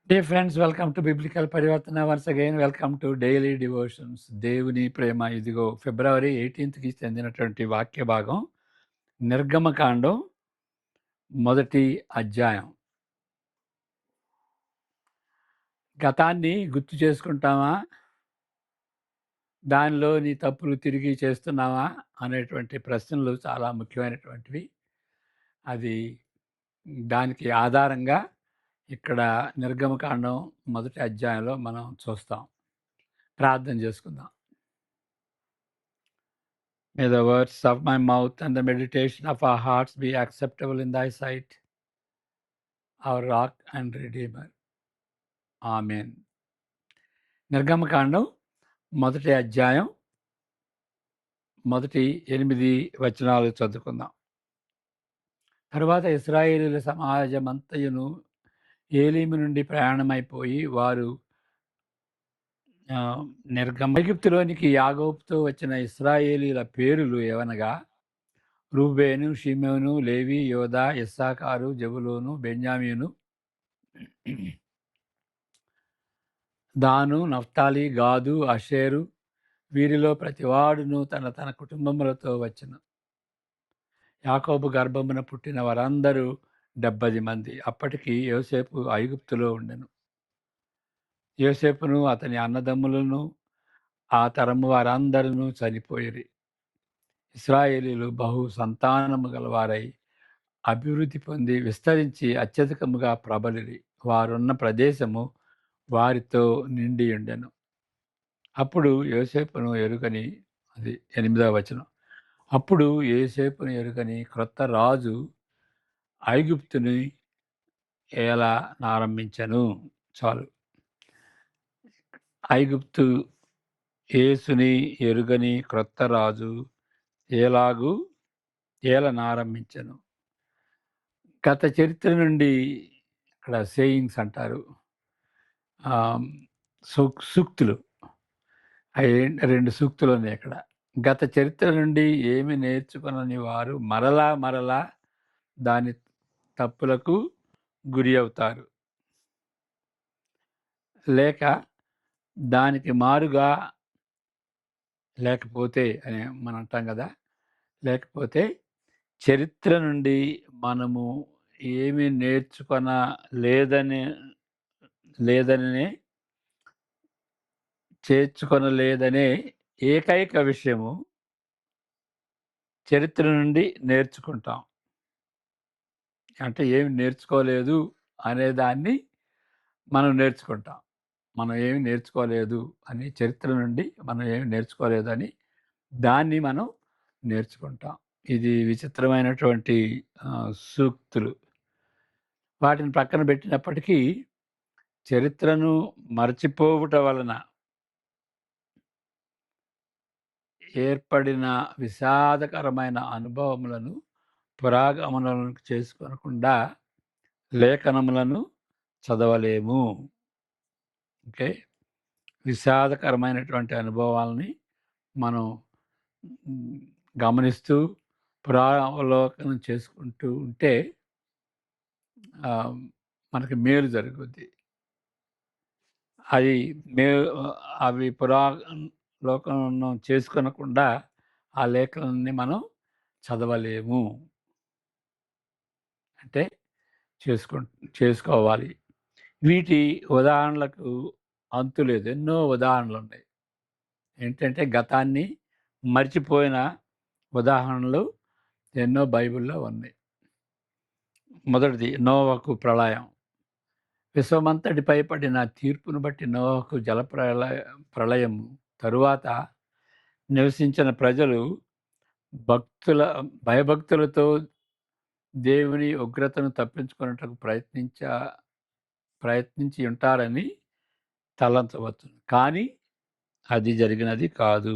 Dear friends, welcome to Biblical Parivartana. Once again, welcome to Daily Devotions. దేవుని ప్రేమ ఇదిగో ఫిబ్రవరి 18కి చెందినటువంటి వాక్య భాగం నిర్గమకాండం మొదటి అధ్యాయం. గతాన్ని గుర్తు చేసుకుంటామా? దానిలో నీ తప్పులు తిరిగి చేస్తున్నావా? అనేటువంటి ప్రశ్నలు చాలా ముఖ్యమైనటువంటివి. అది దానికి ఆధారంగా ఇక్కడ నిర్గమకాండం మొదటి అధ్యాయంలో మనం చూస్తాం. ప్రార్థన చేసుకుందాం. May the words of my mouth and the meditation of our hearts be acceptable in thy sight, our rock and redeemer. Amen. నిర్గమకాండం మొదటి అధ్యాయం మొదటి 8 వచనాలు చదువుకుందాం. తరువాత ఇశ్రాయేలీయుల సమాజమంతయును ఏలీము నుండి ప్రయాణమైపోయి వారు ఐగుప్తులోనికి యాకోబుతో వచ్చిన ఇశ్రాయేలీయుల పేరులు ఏవనగా రూబేను, షిమోను, లేవి, యోదా, ఇస్సాకారు, జెబూలూను, బెన్యామీను, దాను, నఫ్తాలి, గాదు, అషేరు, వీరిలో ప్రతివాడును తన తన కుటుంబములతో వచ్చెను. యాకోబు గర్భమున పుట్టిన వారందరూ 70 మంది. అప్పటికి యోసేపు ఐగుప్తులో ఉండెను. యోసేపును అతని అన్నదమ్ములను ఆ తరము వారందరూ చనిపోయిరి. ఇశ్రాయేలీయులు బహు సంతానము గలవారై అభివృద్ధి పొంది విస్తరించి అత్యధికముగా ప్రబలిరి. వారున్న ప్రదేశము వారితో నిండి ఉండెను. అప్పుడు యోసేపును ఎరుగని, అది 8వ వచనం, అప్పుడు యోసేపును ఎరుగని క్రొత్త రాజు ఐగుప్తుని ఏలా నారంభించెను. చాలు. ఐగుప్తు యేసుని ఎరుగని క్రొత్త రాజు ఎలాగూ ఏలనారంభించెను. గత చరిత్ర నుండి ఇక్కడ సేయింగ్స్ అంటారు, సూక్తులు. అవి 2 సూక్తులు ఉన్నాయి ఇక్కడ. గత చరిత్ర నుండి ఏమి నేర్చుకొనని వారు మరలా దాని తప్పులకు గురి అవుతారు. లేక దానికి మారుగా, లేకపోతే అని మనం అంటాం కదా, లేకపోతే చరిత్ర నుండి మనము ఏమి నేర్చుకొన లేదనే చేర్చుకొనలేదనే ఏకైక విషయము చరిత్ర నుండి నేర్చుకుంటాం. అంటే ఏమి నేర్చుకోలేదు అనేదాన్ని మనం నేర్చుకుంటాం. మనం ఏమి నేర్చుకోలేదు అని, చరిత్ర నుండి మనం ఏమి నేర్చుకోలేదు అని దాన్ని మనం నేర్చుకుంటాం. ఇది విచిత్రమైనటువంటి సూక్తులు. వాటిని పక్కన పెట్టినప్పటికీ చరిత్రను మరచిపోవుట వలన ఏర్పడిన విషాదకరమైన అనుభవములను పురాగమనాలను చేసుకోనకుండా లేఖనములను చదవలేము. ఓకే, విషాదకరమైనటువంటి అనుభవాలని మనం గమనిస్తూ పురావలోకనం చేసుకుంటూ ఉంటే మనకి మేలు జరుగుద్ది. అవి పురాలోకనం చేసుకొనకుండా ఆ లేఖనాన్ని మనం చదవలేము. అంటే చేసుకోవాలి. వీటి ఉదాహరణలకు అంతు లేదు. ఎన్నో ఉదాహరణలు ఉన్నాయి. ఏంటంటే గతాన్ని మర్చిపోయిన ఉదాహరణలు ఎన్నో బైబిల్లో ఉన్నాయి. మొదటిది నోవహు ప్రళయం. విశ్వమంతటిపై పడిన తీర్పును బట్టి నోవహు ప్రళయం తరువాత నివసించిన ప్రజలు భయభక్తులతో దేవుని ఉగ్రతను తప్పించుకున్నట్టుకు ప్రయత్నించి ఉంటారని తలంచవచ్చు. కానీ అది జరిగినది కాదు.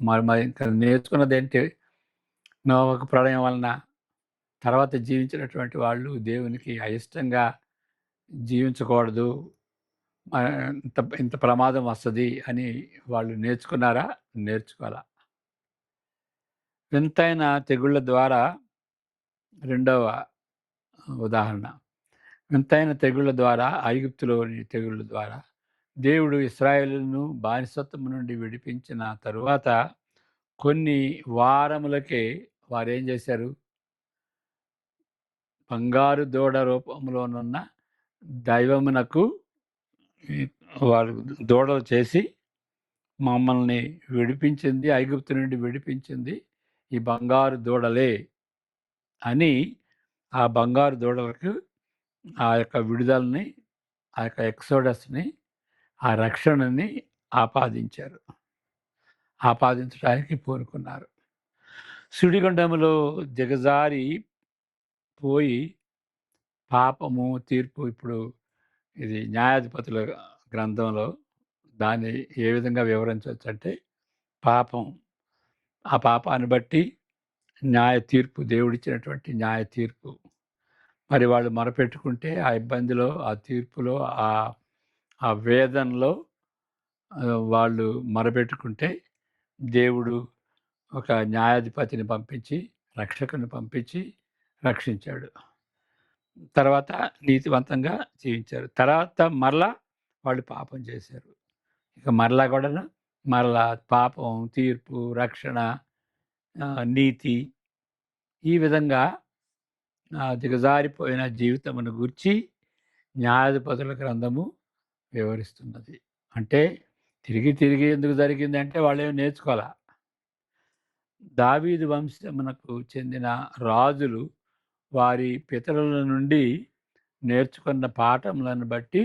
మరి ఇంకా నేర్చుకున్నది ఏంటి? నోవహు ప్రళయం వలన తర్వాత జీవించినటువంటి వాళ్ళు దేవునికి అయిష్టంగా జీవించకూడదు, ఇంత ప్రమాదం వస్తుంది అని వాళ్ళు నేర్చుకున్నారా? నేర్చుకోవాలా. వింతైన తెగుళ్ళ ద్వారా రెండవ ఉదాహరణ. వింతైన తెగుళ్ళ ద్వారా, ఐగుప్తులోని తెగుళ్ళ ద్వారా దేవుడు ఇశ్రాయేలును బానిసత్వము నుండి విడిపించిన తరువాత కొన్ని వారములకే వారేం చేశారు? బంగారు దూడ రూపంలోనున్న దైవమునకు వారు దూడలు చేసి మమ్మల్ని విడిపించింది, ఐగుప్తు నుండి విడిపించింది ఈ బంగారు దూడలే అని ఆ బంగారు దూడలకు ఆ యొక్క విడుదలని, ఆ యొక్క ఎక్సోడస్‌ని, ఆ రక్షణని ఆపాదించారు. ఆపాదించడానికి పూనుకున్నారు. సుడిగుండములో దిగజారి పోయి పాపము, తీర్పు ఇప్పుడు ఇది న్యాయాధిపతుల గ్రంథంలో దాన్ని ఏ విధంగా వివరించవచ్చంటే, పాపం, ఆ పాపాన్ని బట్టి న్యాయ తీర్పు, దేవుడిచ్చినటువంటి న్యాయ తీర్పు. మరి వాళ్ళు మొరపెట్టుకుంటే ఆ ఇబ్బందిలో, ఆ తీర్పులో, ఆ వేదనలో వాళ్ళు మొరపెట్టుకుంటే దేవుడు ఒక న్యాయాధిపతిని పంపించి, రక్షకుని పంపించి రక్షించాడు. తర్వాత నీతివంతంగా జీవించారు. తర్వాత మరలా వాళ్ళు పాపం చేశారు. ఇక మరలా కూడాను మరలా పాపం, తీర్పు, రక్షణ, నీతి ఈ విధంగా దిగజారిపోయిన జీవితమును గూర్చి న్యాయాధిపతుల గ్రంథము వివరిస్తున్నది. అంటే తిరిగి తిరిగి ఎందుకు జరిగిందంటే వాళ్ళేమి నేర్చుకోలా. దావీదు వంశమునకు చెందిన రాజులు వారి పితరుల నుండి నేర్చుకున్న పాఠములను బట్టి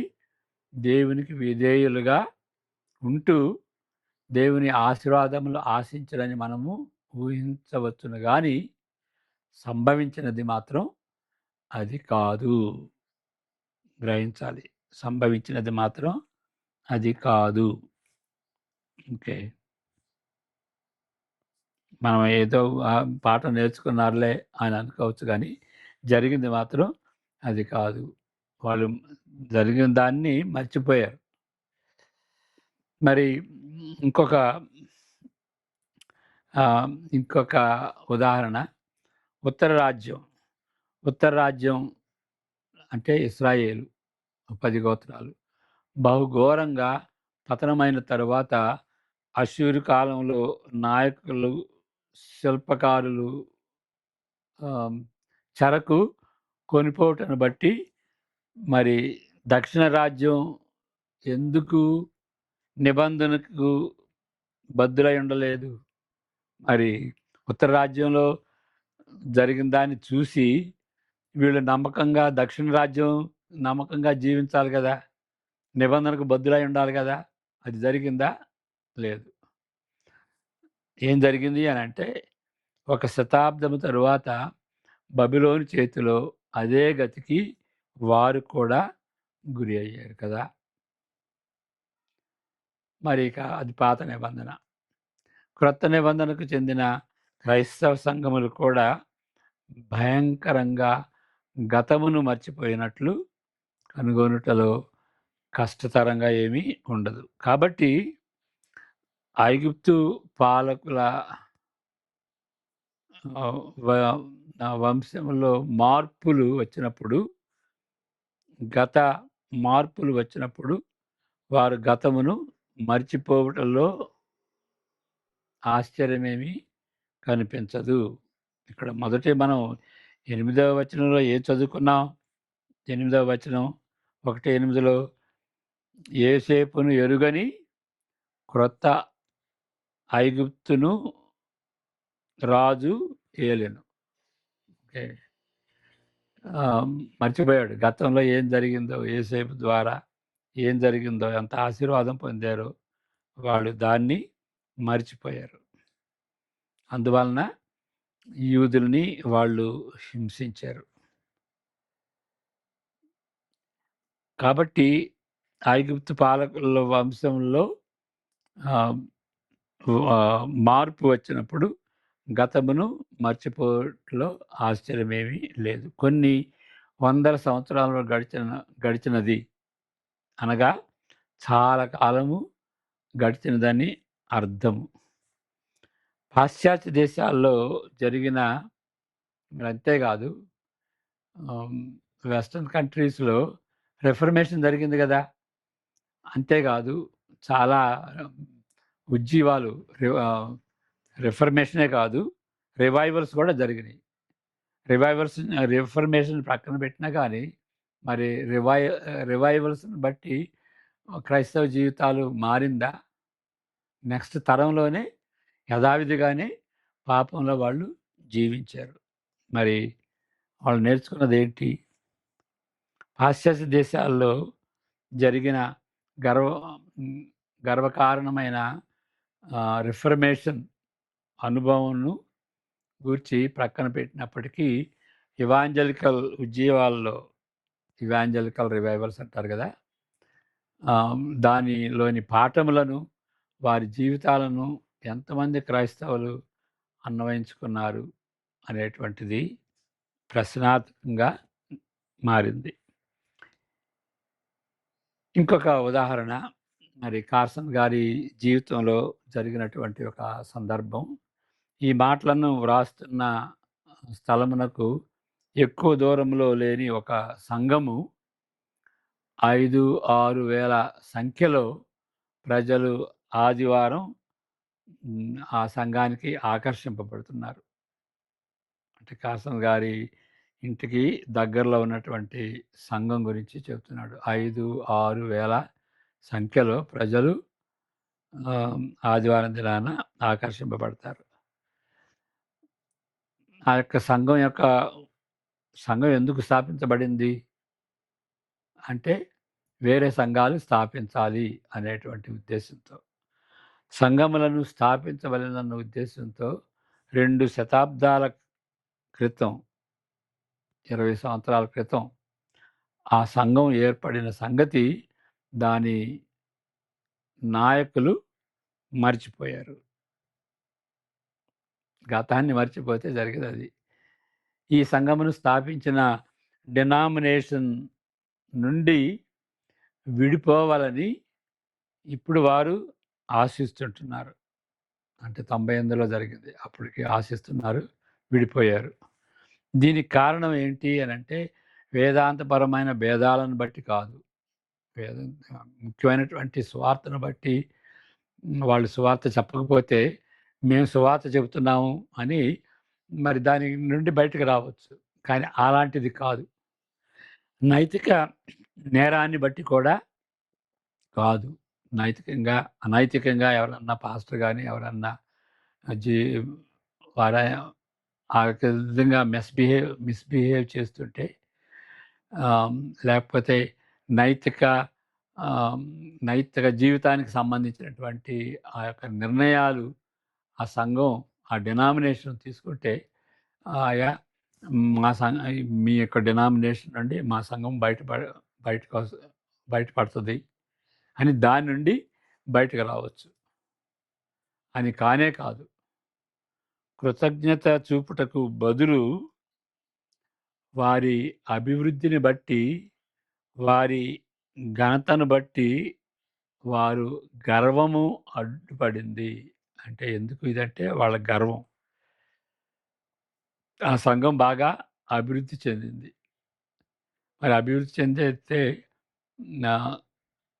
దేవునికి విధేయులుగా ఉంటూ దేవుని ఆశీర్వాదములు ఆశించడని మనము ఊహించవచ్చును గాని సంభవించినది మాత్రం అది కాదు. గ్రహించాలి. సంభవించినది మాత్రం అది కాదు. ఓకే. మనం ఏదో పాఠం నేర్చుకున్నారులే అని అనుకోవచ్చు కానీ జరిగింది మాత్రం అది కాదు. వాళ్ళు జరిగిన దాన్ని మర్చిపోయారు. మరి ఇంకొక ఇంకొక ఉదాహరణ ఉత్తర రాజ్యం. ఉత్తర రాజ్యం అంటే ఇశ్రాయేలు 10 గోత్రాలు. బహుఘోరంగా పతనమైన తరువాత అష్షూరు కాలంలో నాయకులు, శిల్పకారులు చెరకు కొనిపోవుటను బట్టి మరి దక్షిణ రాజ్యం ఎందుకు నిబంధనకు బద్దులై ఉండలేదు? మరి ఉత్తర రాజ్యంలో జరిగిన దాన్ని చూసి వీళ్ళు నమ్మకంగా దక్షిణ రాజ్యం నమ్మకంగా జీవించాలి కదా! నిబంధనకు బద్దులై ఉండాలి కదా! అది జరిగిందా? లేదు. ఏం జరిగింది అనంటే, ఒక శతాబ్దము తరువాత బబిలోను చేతిలో అదే గతికి వారు కూడా గురి అయ్యారు కదా! మరి ఇక అది పాత నిబంధన. క్రొత్త నిబంధనకు చెందిన క్రైస్తవ సంఘములు కూడా భయంకరంగా గతమును మర్చిపోయినట్లు కనుగొనుటలో కష్టతరంగా ఏమీ ఉండదు. కాబట్టి ఐగుప్తు పాలకుల వంశంలో మార్పులు వచ్చినప్పుడు, గత మార్పులు వచ్చినప్పుడు వారు గతమును మర్చిపోవటంలో ఆశ్చర్యమేమీ కనిపించదు. ఇక్కడ మొదటి మనం 8వ వచనంలో ఏం చదువుకున్నాం? 8వ వచనం 1:8లో యోసేపును ఎరుగని క్రొత్త ఐగుప్తును రాజు ఏలెను. ఓకే. మర్చిపోయాడు. గతంలో ఏం జరిగిందో, యోసేపు ద్వారా ఏం జరిగిందో, ఎంత ఆశీర్వాదం పొందారో వాళ్ళు దాన్ని మర్చిపోయారు. అందువలన యూదుల్ని వాళ్ళు హింసించారు. కాబట్టి ఐగుప్తు పాలకుల వంశంలో మార్పు వచ్చినప్పుడు గతమును మర్చిపోవట్లో ఆశ్చర్యమేమీ లేదు. కొన్ని వందల సంవత్సరాలు గడిచినది అనగా చాలా కాలము గడిచినదని అర్థము. పాశ్చాత్య దేశాల్లో జరిగిన అంతేకాదు వెస్టర్న్ కంట్రీస్‌లో రిఫర్మేషన్ జరిగింది గదా! అంతేగాదు చాలా ఉజ్జీవాలు రిఫర్మేషనే కాదు, రివైవల్స్ గూడా జరిగినాయి. రిఫర్మేషన్ పక్కన పెట్టినా గానీ, మరి రివైవల్స్‌ని బట్టి క్రైస్తవ జీవితాలు మారిందా? నెక్స్ట్ తరంలోనే యథావిధిగానే పాపంలో వాళ్ళు జీవించారు. మరి వాళ్ళు నేర్చుకున్నదేంటి? పాశ్చాత్య దేశాల్లో జరిగిన గర్వ హ్మ్, గర్వకారణమైన రిఫర్మేషన్ అనుభవంను గూర్చి ప్రక్కన పెట్టినప్పటికీ, ఇవాంజలికల్ ఉజ్జీవాల్లో ఇవాంజలికల్ రివైవల్స్ అంటారు గదా! దానిలోని పాఠములను, వారి జీవితాలను ఎంతమంది క్రైస్తవులు అన్వయించుకున్నారు అనేటువంటిది ప్రశ్నార్థకంగా మారింది. ఇంకొక ఉదాహరణ, మరి కార్సన్ గారి జీవితంలో జరిగినటువంటి ఒక సందర్భం. ఈ మాటలను వ్రాస్తున్న స్థలమునకు ఎక్కువ దూరంలో లేని ఒక సంఘము 5, 6 వేల సంఖ్యలో ప్రజలు ఆదివారం ఆ సంఘానికి ఆకర్షింపబడుతున్నారు. అంటే కార్సన్ గారి ఇంటికి దగ్గరలో ఉన్నటువంటి సంఘం గురించి చెప్తున్నాడు. 5, 6 వేల సంఖ్యలో ప్రజలు ఆదివారం దినాన ఆకర్షింపబడతారు. ఆ యొక్క సంఘం ఎందుకు స్థాపించబడింది? అంటే వేరే సంఘాలు స్థాపించాలి అనేటువంటి ఉద్దేశంతో. సంఘములను స్థాపించవలెనన్న ఉద్దేశంతో 2 శతాబ్దాల క్రితం, 20 సంవత్సరాల క్రితం ఆ సంఘం ఏర్పడిన సంగతి దాని నాయకులు మర్చిపోయారు. గతాన్ని మర్చిపోతే జరిగేదది. ఈ సంఘమును స్థాపించిన డినామినేషన్ నుండి విడిపోవాలని ఇప్పుడు వారు ఆశిస్తుంటున్నారు. అంటే 98లో జరిగింది. అప్పటికి ఆశిస్తున్నారు, విడిపోయారు. దీనికి కారణం ఏంటి అనంటే, వేదాంతపరమైన భేదాలను బట్టి కాదు. వేదం ముఖ్యమైనటువంటి సువార్తను బట్టి వాళ్ళు సువార్త చెప్పకపోతే, మేము సువార్త చెబుతున్నాము అని మరి దాని నుండి బయటకు రావచ్చు. కానీ అలాంటిది కాదు. నైతిక నేరాన్ని బట్టి కూడా కాదు. నైతికంగా, అనైతికంగా ఎవరన్నా పాస్టర్ గాని, ఎవరన్నా జీ వార ఆ యొక్క విధంగా మిస్‌బిహేవ్ చేస్తుంటే, ఆహ్, లేకపోతే నైతిక ఆహ్, నైతిక జీవితానికి సంబంధించినటువంటి ఆ యొక్క నిర్ణయాలు ఆ సంఘం, ఆ డినామినేషన్ తీసుకుంటే, యా మా మీ యొక్క డినామినేషన్ నుండి మా సంఘం బయటకొస్ బయటపడుతది అని దాని నుండి బయటకు రావచ్చు. అని కానే కాదు. కృతజ్ఞత చూపుటకు బదులు వారి అభివృద్ధిని బట్టి, వారి ఘనతను బట్టి వారు గర్వము అడ్డుపడింది. అంటే ఎందుకు ఇదంటే వాళ్ళ గర్వం. ఆ సంఘం బాగా అభివృద్ధి చెందింది. మరి అభివృద్ధి చెందితే ఆహ్,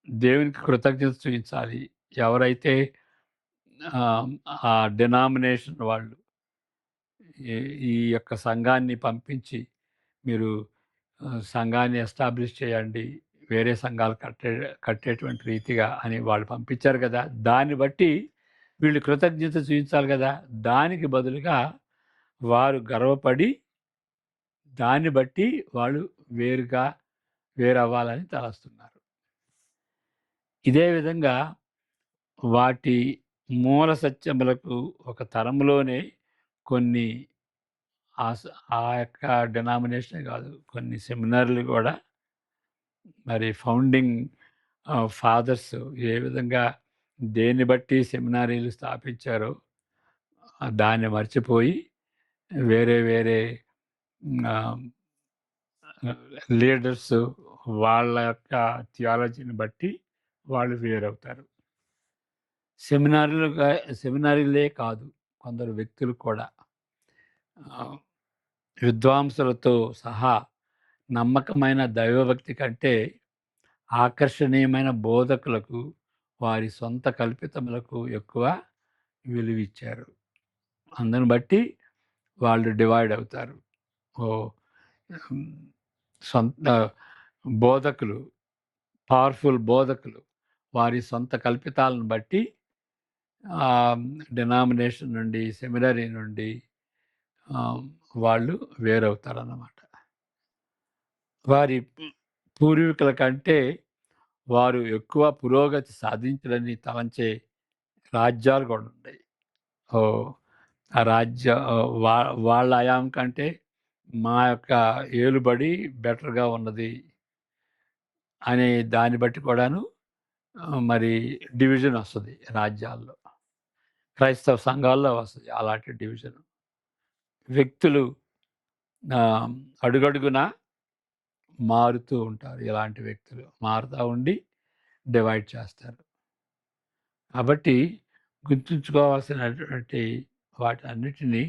దేవునికి కృతజ్ఞత చూయించాలి. ఎవరైతే ఆ డినామినేషన్ వాళ్ళు ఈ ఈ యొక్క సంఘాన్ని పంపించి మీరు సంఘాన్ని ఎస్టాబ్లిష్ చేయండి. వేరే సంఘాలు కట్టేటువంటి రీతిగా అని వాళ్ళు పంపించారు గదా! దాన్ని బట్టి వీళ్ళు కృతజ్ఞత చూయించాలి గదా! దానికి బదులుగా వారు గర్వపడి దాన్ని బట్టి వాళ్ళు వేరవ్వాలని తలస్తున్నారు. ఇదే విధంగా వాటి మూల సత్యములకు ఒక తరంలోనే కొన్ని ఆ యొక్క డినామినేషనే గాదు, కొన్ని సెమినార్‌లు గూడా మరి ఫౌండింగ్ ఫాదర్స్ ఏ విధంగా దేన్ని బట్టి సెమినారీలు స్థాపించారో దాన్ని మర్చిపోయి వేరే వేరే ఆహ్, లీడర్స్ వాళ్ళ యొక్క థియాలజీని బట్టి వాళ్ళు వేరవుతారు. సెమినారీలుగా సెమినారీలే కాదు, కొందరు వ్యక్తులు కూడా ఆహ్, విద్వాంసులతో సహా నమ్మకమైన దైవభక్తి కంటే ఆకర్షణీయమైన బోధకులకు వారి సొంత కల్పితములకు ఎక్కువ విలువిచ్చారు. అందుని బట్టి వాళ్ళు డివైడ్ అవుతారు. ఓ సొంత బోధకులు, పవర్ఫుల్ బోధకులు వారి సొంత కల్పితాలను బట్టి డినామినేషన్ నుండి, సెమినరీ నుండి వాళ్ళు వేరవుతారన్నమాట. వారి పూర్వీకుల కంటే వారు ఎక్కువ పురోగతి సాధించాలని తలంచే రాజ్యాలు కూడా ఉంటాయి. ఆ రాజ్య వాళ్ళ అయాం కంటే మా యొక్క ఏలుబడి బెటర్గా ఉన్నది అనే దాన్ని బట్టి కూడాను మరి డివిజన్ వస్తుంది రాజ్యాల్లో. క్రైస్తవ సంఘాల్లో వస్తుంది అలాంటి డివిజన్. వ్యక్తులు అడుగడుగునా మారుతూ ఉంటారు. ఇలాంటి వ్యక్తులు మారుతూ ఉండి డివైడ్ చేస్తారు. కాబట్టి గుర్తుంచుకోవాల్సినటువంటి వాటన్నిటినీ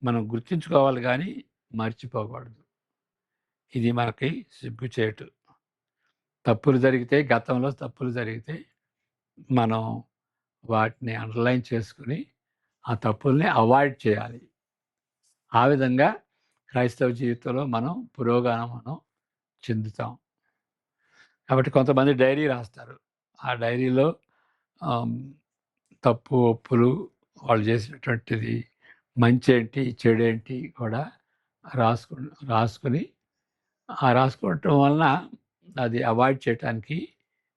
మనం గుర్తుంచుకోవాలి కానీ మర్చిపోకూడదు. ఇది మనకి సిగ్గుచేటు. తప్పులు జరిగితే, గతంలో తప్పులు జరిగితే మనం వాటిని అండర్లైన్ చేసుకుని ఆ తప్పుల్ని అవాయిడ్ చేయాలి. ఆ విధంగా క్రైస్తవ జీవితంలో మనం పురోగమనం చెందుతాం. కాబట్టి కొంతమంది డైరీ రాస్తారు. ఆ డైరీలో తప్పు ఒప్పులు వాళ్ళు చేసినటువంటిది మంచేంటి చెడేంటి కూడా రాసుకుని రాసుకోవటం వలన అది అవాయిడ్ చేయటానికి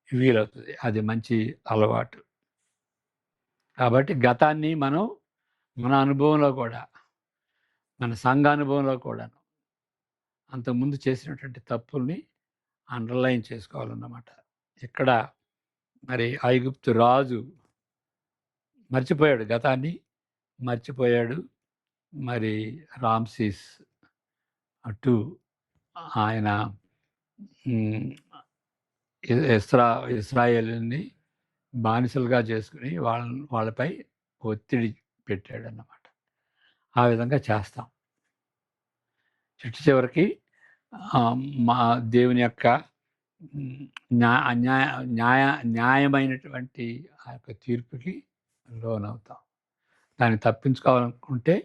వీలవుతుంది. అది మంచి అలవాటు. కాబట్టి గతాన్ని మనం మన అనుభవంలో కూడా, మన సంఘ అనుభవంలో కూడాను అంతకుముందు చేసినటువంటి తప్పుల్ని అండర్లైన్ చేసుకోవాలన్నమాట. ఇక్కడ మరి ఐగుప్తు రాజు మర్చిపోయాడు, గతాన్ని మర్చిపోయాడు. మరి రామ్సీస్ అటు ఆయన ఇస్రాయేలుని బానిసలుగా చేసుకుని వాళ్ళపై ఒత్తిడి పెట్టాడన్నమాట. ఆ విధంగా చేస్తాం. చివరికి మా దేవుని యొక్క న్యాయమైనటువంటి ఆ యొక్క తీర్పుకి లోనవుతాం. దాన్ని తప్పించుకోవాలనుకుంటే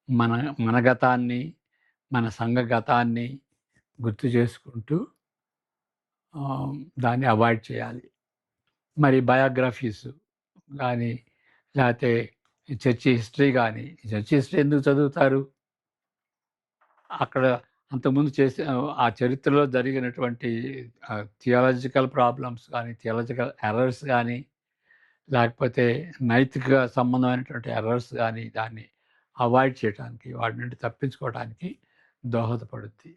మన మన గతాన్ని, మన సంఘ గతాన్ని గుర్తు చేసుకుంటూ దాన్ని అవాయిడ్ చేయాలి. మరి బయోగ్రఫీస్ కానీ, లేకపోతే చర్చి హిస్టరీ కానీ, చర్చి హిస్టరీ ఎందుకు చదువుతారు? అక్కడ అంతకుముందు చేసే ఆ చరిత్రలో జరిగినటువంటి థియాలజికల్ ప్రాబ్లమ్స్ కానీ, థియాలజికల్ ఎర్రర్స్ కానీ, లేకపోతే నైతిక సంబంధమైనటువంటి ఎర్రర్స్ కానీ దాన్ని అవాయిడ్ చేయడానికి, వాటి నుండి తప్పించుకోవడానికి దోహదపడుద్ది.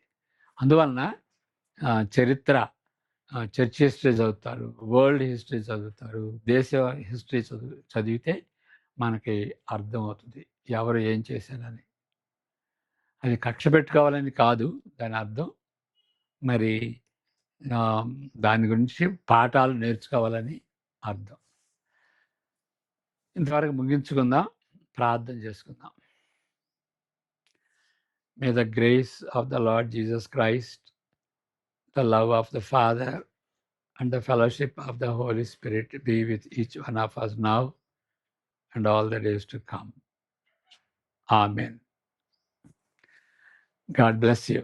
అందువలన చరిత్ర, చర్చ్ హిస్టరీ చదువుతారు, వరల్డ్ హిస్టరీ చదువుతారు, దేశ హిస్టరీ చదివితే మనకి అర్థమవుతుంది ఎవరు ఏం చేశారని. అది కక్ష పెట్టుకోవాలని కాదు దాని అర్థం. మరి దాని గురించి పాఠాలు నేర్చుకోవాలని అర్థం. ఇంతవరకు ముగించుకుందాం, ప్రార్థన చేసుకుందాం. May the grace of the lord Jesus Christ, the love of the Father, and the fellowship of the Holy Spirit be with each one of us now and all the days to come. Amen. God bless you.